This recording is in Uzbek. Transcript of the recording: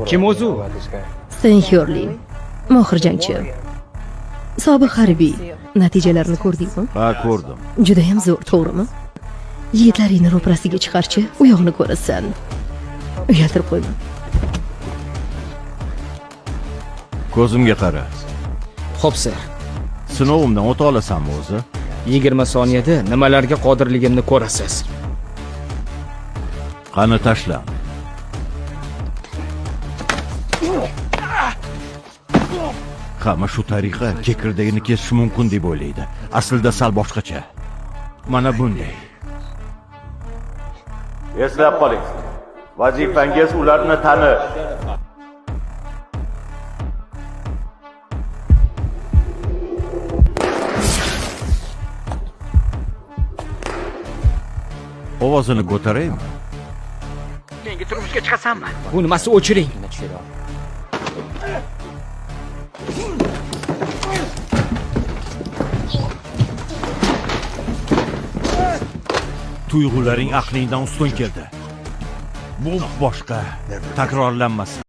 Kim o'zi u? Sten Hurley, mohir jangchi. Sobiq harbiy. Natijalarini ko'rdingmi? Ha, ko'rdim. Juda ham zo'r, to'g'rimi? Yigitlaringni ro'parasiga chiqarchi, u yoqni ko'rasan. Uyaltirib qo'yma. Ko'zimga qara. Xo'p, ser. Sinovimdan o'ta olasanmi o'zi? 20 soniyada nimalarga qodirligimni ko'rasiz. Qani tashla. Hamma shu tariqa kekirdagini kesish mumkin deb o'ylaydi. Aslida sal boshqacha. Mana bunday. Eslab qoling. Vazifangiz ularni tanish. Ovozini ko'taraymi? Menga turmushga chiqasanmi? Bu nimasi o'chiring. Tuyg'ularing aqlingdan ustun keldi. Bu boshqa takrorlanmasin.